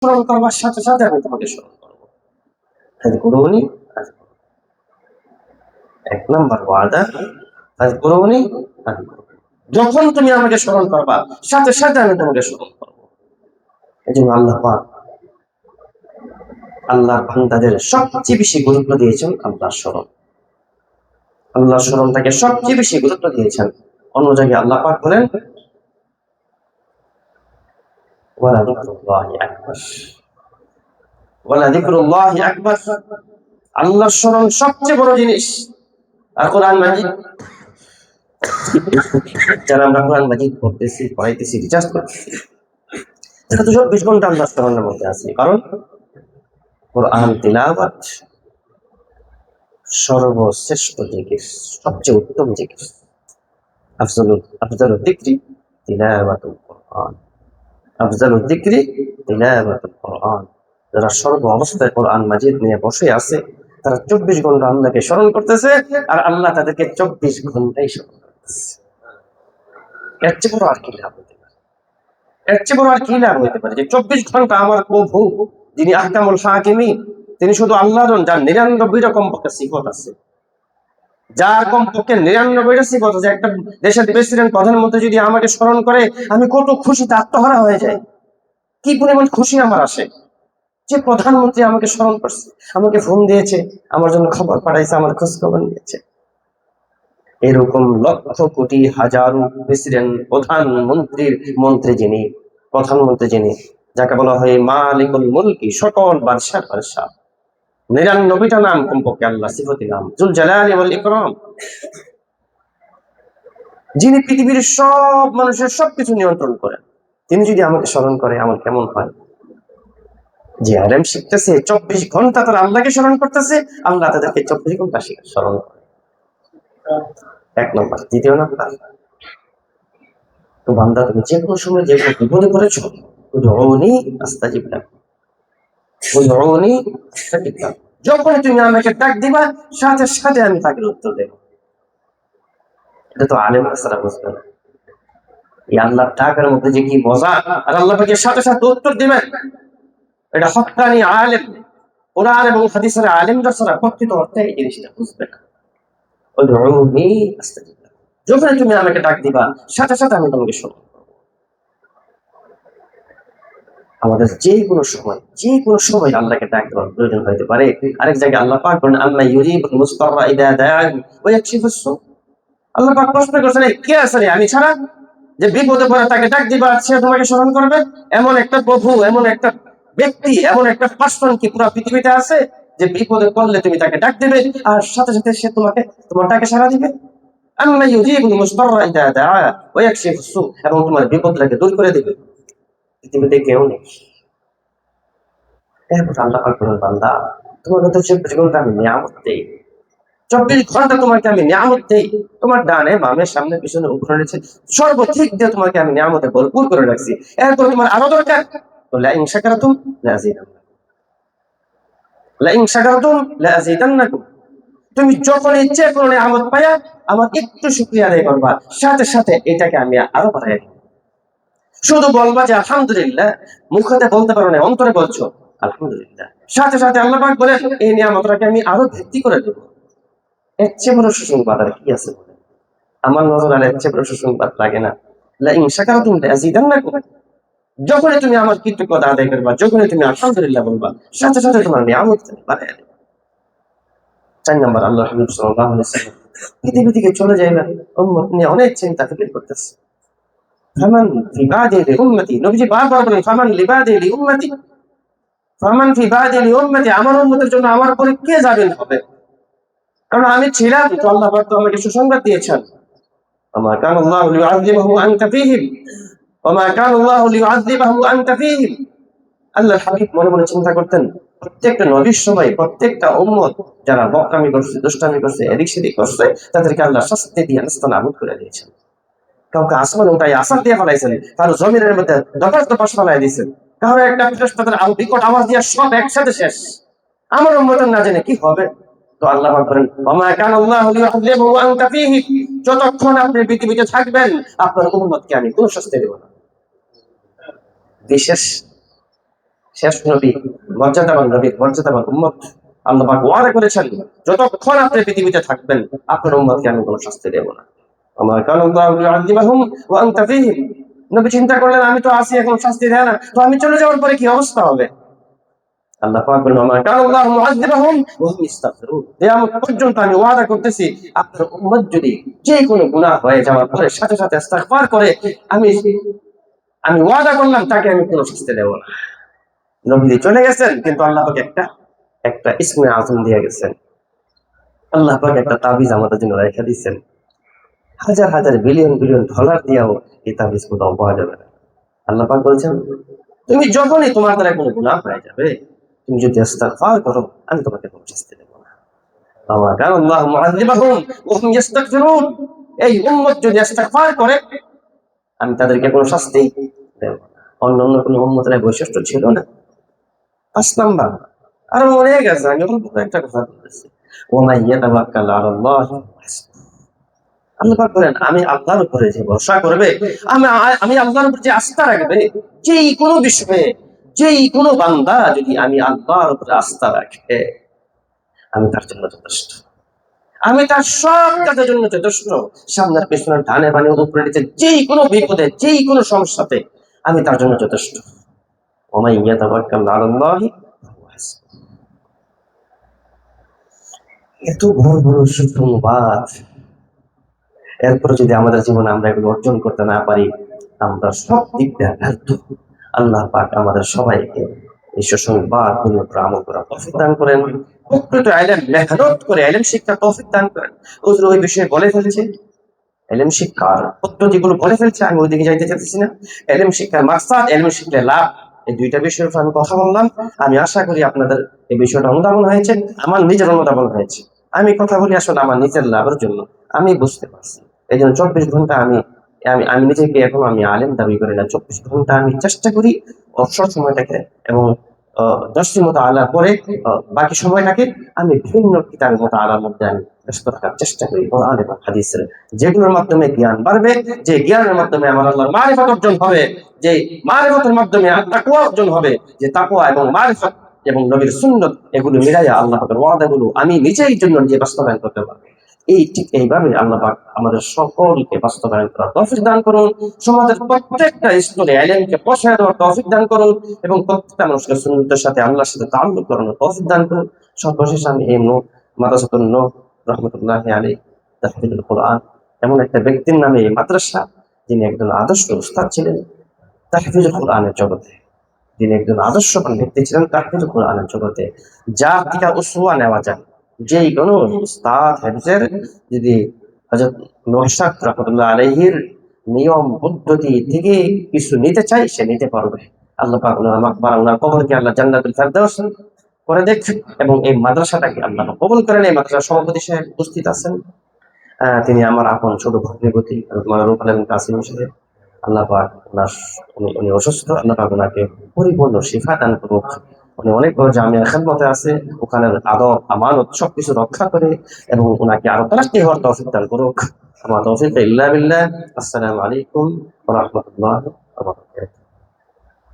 স্মরণ করবার সাথে সাথে আমি তোমাকে স্মরণ করবো। ফাযকুরুনি আযকুরকুম। ১ নম্বর ওয়াদা, ফাযকুরুনি আযকুরকুম। যখন তুমি আমাকে স্মরণ করবা সাথে সাথে আমি তোমাকে স্মরণ করবো। এজন্য আল্লাহ পাক আল্লাহর বান্দাদের সবচেয়ে বেশি গুরুত্ব দিয়েছেন আল্লাহর স্মরণ। আল্লাহর স্মরণটাকে সবচেয়ে বেশি গুরুত্ব দিয়েছেন। অন্য জায়গায় আল্লাহ পাক বলেন, ওয়ালা যিকরুল্লাহি আকবার, ওয়ালা যিকরুল্লাহি আকবার। আল্লাহর স্মরণ সবচেয়ে বড় জিনিস। আর কোরআন মাজিদ, যারা আমরা কোরআন মাজিদ পড়তেছি, পড়াইতেছি, রিচার্জ করতেছি, এটা তো ২৪ ঘন্টা আল্লাহর স্মরণের মধ্যে আছে। কারণ কোরআন তিলাওয়াত সর্বশ্রেষ্ঠ জিকির, সবচেয়ে উত্তম জিকির। আফজালুল যিকরি তিলাওয়াতুল কোরআন, আফজালুল যিকরি তিলাওয়াতুল কোরআন। যারা সর্ব অবস্থায় কোরআন মাজিদ নিয়ে বসে আছে, তারা ২৪ ঘন্টা আল্লাহকে স্মরণ করতেছে, আর আল্লাহ তাদেরকে ২৪ ঘন্টাই স্মরণ করতেছে। এর চেয়ে বড় আর কি লাভ হতে পারে? এর চেয়ে বড় আর কি লাভ হতে পারে যে ২৪ ঘন্টা আমার প্রভু যিনি আহকামুল হাকিমিন, তিনি শুধু আল্লাহ নন, যার ৯৯টা কমপক্ষে সিফত আছে, যার কমপক্ষে ৯৯টা সিফত আছে। একটা দেশের প্রেসিডেন্ট, প্রধানমন্ত্রী যদি আমাকে স্মরণ করে, আমি কত খুশিতে আত্মহারা হয়ে যাই। কি পরিমাণ খুশি আমার আসে যে প্রধানমন্ত্রী আমাকে স্মরণ করছে, আমাকে ফোন দিয়েছে, আমার জন্য খবর পাঠাইছে, আমার খোঁজ খবর নিয়েছে। এরকম লক্ষ কোটি হাজারো প্রেসিডেন্ট, প্রধানমন্ত্রীর মন্ত্রী যিনি, প্রধানমন্ত্রী যিনি, যাকে বলা হয় মালিকুল মুলকি, সকল বাদশার বাদশা, ৯৯টা নাম কমপক্ষে আল্লাহ সিফতি নাম, যুল জালালি ওয়াল ইকরাম, যিনি পৃথিবীর সব মানুষের সবকিছু নিয়ন্ত্রণ করেন, তিনি যদি আমাকে স্মরণ করে, আমার কেমন হয়? যে আলেম শিখতেছে ২৪ ঘন্টা তারা আল্লাহকে স্মরণ করতেছে, আল্লাহ তাদেরকে ২৪ ঘন্টা স্মরণ করে। ১ নম্বর। দ্বিতীয় নম্বর, তো বান্দা তুমি যে কোনো সময় যে কোনো বিপদে পড়েছো, উদউনি আস্তাজিব লাকুম, উদউনি আস্তাজিব লাকুম। যখন তুমি আমাকে ডাক দিবা সাথে সাথে আমি তাকে উত্তর দেব। এটা তো আলেম ছাড়া বুঝবে না। এই আল্লাহর ডাকের মধ্যে যে কি মজা, আর আল্লাহ পাকে সাথে সাথে উত্তর দিবেন, এটা হক্কানি আলেম, কোরআন এবং হাদিসের আলেমরা ছাড়া প্রকৃত অর্থে এই জিনিসটা বুঝবে না। উদউনি আস্তাজিব লাকুম। যখন তুমি আমাকে ডাক দিবা সাথে সাথে আমি তোমাকে শুনবো। আমাদের যে কোনো সময় আল্লাহকে ডাক দেওয়ার প্রয়োজন হতে পারে। আরেক জায়গায় আল্লাহ পাক বলেন, আল্লাহ ইউজিবুল মুস্তাররা ইযা দাআহু ওয়া ইয়াকশিফুস সু। আল্লাহ পাক প্রশ্ন করেছেন, কে আছে রে আমি ছাড়া, যে বিপদে পড়ে তাকে ডাক দিবা সে তোমাকে স্মরণ করবে? এমন একটা প্রভু, এমন একটা ব্যক্তি, এমন একটা পার্সন কি পুরো পৃথিবীতে আছে যে বিপদে পড়লে তুমি তাকে ডাক দিবে আর সাথে সাথে সে তোমার ডাকে সাড়া দিবে? আল্লাহ ইউজিবুল মুস্তাররা ইযা দাআহু ওয়া ইয়াকশিফুস সু, এবং তোমার বিপদটাকে দূর করে দিবে। পৃথিবীতে কেউ নেই। আল্লাহ পাক বলেন, বান্দা তোমাকে তো ২৪ ঘন্টা আমি নিয়ামত দেই, ২৪ ঘন্টা তোমাকে আমি নিয়ামত দেই, তোমার ডানে বামে সামনে পিছনে উপরে নিচে সর্বদিক দিয়ে তোমাকে আমি নিয়ামতে ভরপুর করে রাখছি। এরপর তোমার আরো দরকার, তো লাইন শাকারতুম লাযিদান্নাকুম, লাইন শাকারতুম লাযিদান্নাকুম। তুমি যখন ইচ্ছে কোনো নিয়ামত পায়া আমার একটু শুকরিয়া আদায় করবা, সাথে সাথে এটাকে আমি আরো বাড়াই দেব। শুধু বলবা যে আলহামদুলিল্লাহ, মুখে বলতে পারো না, অন্তরে বলছো আলহামদুলিল্লাহ, সাথে সাথে আল্লাহ পাক বলেন এই নিয়ামতটাকে আমি আরো বৃদ্ধি করে দেব। এর চেয়ে বড় সুসংবাদ আর কি আছে? আমার নজর আর এর চেয়ে বড় সুসংবাদ লাগে না। লাইন শাকারতুম লাযিদান্নাকুম। যখনই তুমি আমার কৃতজ্ঞতা আদায় করবা, যখনই তুমি আলহামদুলিল্লাহ বলবা, সাথে সাথে তোমার নিয়ামত বাড়ায় দেব। ৪ নম্বর, আল্লাহ হাবিব সাল্লাল্লাহু আলাইহি ওয়াসাল্লাম পৃথিবী থেকে চলে যাইবেন, উম্মত নিয়ে অনেক চিন্তা ফিকির করতেছে। ফামান ফি বাদি উম্মতি, নবীজি বারবার বলেন ফামান লিবাদি উম্মতি, ফামান ফি বাদি উম্মতি, আমার উম্মতের জন্য আমার পরে কে যাবেন হবে? কারণ আমি ছিলাম তো, আল্লাহ পাক তো আমাকে সুসংবাদ দিয়েছেন, ওমা কানা আল্লাহু লিউআযিবাহুম ওয়া আনতা ফীহিম, ওমা কানা আল্লাহু লিউআযিবাহুম ওয়া আনতা ফীহিম। আল্লাহর হাবিব মনে মনে চিন্তা করতেন, প্রত্যেকটা নবীর সময় প্রত্যেকটা উম্মত যারা বকরামি করছে, দুষ্টামি করছে, এদিক সেদিক করছে, তাদেরকে আল্লাহ শাস্তি দিয়ে নাস্তানাবুদ করে দিয়েছেন। কাউকে আসমানে উঠাই আসার দিয়ে ফেলাইছেন, কারো জমিনের মধ্যে দপাস দপাস ফেলাই দিয়েছেন, কারো একটা ফেরেশতাদের বিকট আওয়াজ দিয়ে সব একসাথে শেষ। আমার উম্মতের না জেনে কি হবে? তো আল্লাহ পাক বলেন, ওমা কানা আল্লাহু লিউআযিবাহুম ওয়া আনতা ফীহিম, যতক্ষণ আপনি পৃথিবীতে থাকবেন আপনার উম্মতকে আমি কোনো শাস্তি দেব না। বিশেষ শেষ নবী, মর্যাদাবান নবীর মর্যাদাবান উম্মত। আল্লাহ পাক ওয়াদা করেছেন, যতক্ষণ আপনি পৃথিবীতে থাকবেন আপনার উম্মতকে আমি কোনো শাস্তি দেব না। আমা কানা আল্লাহু লিউআযিবাহুম ওয়া আনতা ফীহিম। নবী চিন্তা করলেন, আমি তো আছি, এখন শাস্তি দেয় না, তো আমি চলে যাওয়ার পরে কি অবস্থা হবে? আল্লাহ পাক বলেন, আমা কানা আল্লাহু মুআযিবাহুম ওয়া হুম ইস্তাগফিরুন। কিয়ামত পর্যন্ত আমি ওয়াদা করতেছি, আপনার উম্মত যদি যে কোনো গুনাহ হয়ে যাওয়ার পরে সাথে সাথে ইস্তিগফার করে, আমি আমি ওয়াদা করলাম তাকে আমি কোনো শাস্তি দেব না। নবী চলে গেছেন, কিন্তু আল্লাহ পাক একটা একটা ইসমে আজম দিয়ে গেছেন। আল্লাহ পাক একটা তাবিজ আমাদের জন্য রেখে দিচ্ছেন। হাজার হাজার বিলিয়ন বিলিয়ন ডলার দিয়েও এই তাবিজ কোথাও পাওয়া যাবে না। আল্লাহ পাক বলছেন, তুমি যখনই তোমার দ্বারা কোনো গুনাহ হয়ে যাবে, তুমি যদি ইস্তিগফার করো, আমি তোমাকে কোনো শাস্তি দেব না। আমা কানা আল্লাহু মুআযিবাহুম ওয়া হুম ইস্তাগফিরুন। এই উম্মত যদি ইস্তিগফার করে, আমি তাদেরকে কোনো শাস্তি দেব না। অন্য অন্য কোনো উম্মতের এই বৈশিষ্ট্য ছিল না। ৫ নাম্বার, আরো অনেক আছে, আমি অল্প একটা কথা বলতেছি। ওয়া মান ইয়াতাওয়াক্কাল আলাল্লাহি ফাহুয়া হাসবুহ। আল্লাহ পাক বলেন, আমি আল্লাহর উপরে যে ভরসা করবে, আমি আমি আল্লাহর উপর যে আস্থা রাখবে, যেই কোনো বিষয়ে, যেই কোনো বান্দা যদি আমি আল্লাহর উপরে আস্থা রাখে, আমি তার জন্য যথেষ্ট। আমি তার সব কাজের জন্য যথেষ্ট। সামনের পেছনে ডানে বামে উপরে নিচে যেই কোনো বিপদে, যেই কোনো সমস্যাতে আমি তার জন্য যথেষ্ট। ওয়া মান ইয়াতাওয়াক্কাল আলাল্লাহি ফাহুয়া হাসবুহ। এত বড় বড় সুসংবাদ, এরপর যদি আমাদের জীবনে আমরা এগুলো অর্জন করতে না পারি, আমরা সব দিক দিয়ে ব্যর্থ। আল্লাহ পাক আমাদের সবাইকে এই সুসংবাদ গুলোর উপর আমল করার তৌফিক দান করেন। প্রকৃত ইলম মেহনত করে ইলম শিক্ষার তৌফিক দান করেন। হুজুর ওই বিষয়ে বলে ফেলেছে, ইলম শিক্ষার পদ্ধতিগুলো বলে ফেলছে, আমি ওইদিকে যাইতে চাচ্ছি না। ইলম শিক্ষার মাকসাদ, ইলম শিখলে লাভ, এই দুইটা বিষয়ের উপর আমি কথা বললাম। আমি আশা করি আপনাদের এই বিষয়টা অনুধাবন হয়েছে, আমার নিজের অনুধাবন হয়েছে। আমি কথা বলি আসলে আমার নিজের লাভের জন্য, আমি বুঝতে পারছি। এই জন্য ২৪ ঘন্টা আমি আমি আমি নিজেকে এখন আমি আলেম দাবি করি না। ২৪ ঘন্টা আমি চেষ্টা করি অবসর সময়টাকে এবং ১০টি মতো আলার পরে বাকি সময়টাকে আমি বিভিন্ন কিতাবের মতো আলার মধ্যে আমি ব্যস্ত থাকার চেষ্টা করি, কোরআন এবং হাদিসের, যেগুলোর মাধ্যমে জ্ঞান বাড়বে, যে জ্ঞানের মাধ্যমে আমার আল্লাহর মারিফত অর্জন হবে, যে মারিফতের মাধ্যমে তাকওয়া অর্জন হবে, যে তাকওয়া এবং মারিফত এবং নবীর সুন্নত এগুলো মিলাইয়া আল্লাহ পাকের ওয়াদাগুলো আমি নিজেই জন্য নিজে বাস্তবায়ন করতে পারবো। এই ঠিক এইভাবে আল্লাহ পাক আমাদের সকলকে বাস্তবায়ন করার তৌফিক দান করুন। সমাজের প্রত্যেকটা স্তরে ইলমকে পৌঁছায় দেওয়ার তৌফিক দান করুন এবং প্রত্যেকটা মানুষকে সুন্নতের সাথে আল্লাহর সাথে তাআল্লুক করানোর তৌফিক দান করুন। সর্বশেষ আমি এই মাদ্রাসাতুন নূর রহমাতুল্লাহি আলাইহি তাহফিজুল কোরআন এমন একটা ব্যক্তির নামে এই মাদ্রাসা, যিনি একজন আদর্শ উস্তাদ ছিলেন তাহফিজুল কোরআনের জগতে, যিনি একজন আদর্শবান ব্যক্তি ছিলেন তাহফিজুল কোরআনের জগতে, যার থেকে উসওয়া নেওয়া যায়। যেই কোনো উস্তাদ হাফেজের যদি হযরত নওশাদ রাহমাতুল্লাহ আলাইহির নিয়ম পদ্ধতি থেকে কিছু নিতে চাই, সে নিতে পারবে। আল্লাহ পাক ওনার মাকবারা, ওনার কবরকে আল্লাহ জান্নাতুল ফেরদাউস করে দেখ এবং এই মাদ্রাসাটাকে আল্লাহ কবুল করেন। এই মাদ্রাসার সভাপতি সাহেব উপস্থিত আছেন, তিনি আমার আপন ছোট ভগ্নিপতি মারুফ আলম কাসিম সাহেব। আল্লাহ পাক উনি অসুস্থ, আল্লাহ পাক ওনাকে পরিপূর্ণ শিফা দান করুক। উনি অনেক বড় জামিয়ার খেদমতে আছে, ওখানের আদব আমানত সবকিছু রক্ষা করে এবং ওনাকে আরো তারাক্কি হওয়ার তৌফিক দান করুক। আমার তৌফিক ইল্লা বিল্লাহ। আসসালামু আলাইকুম ওয়া রাহমাতুল্লাহি ওয়া বারাকাতুহু।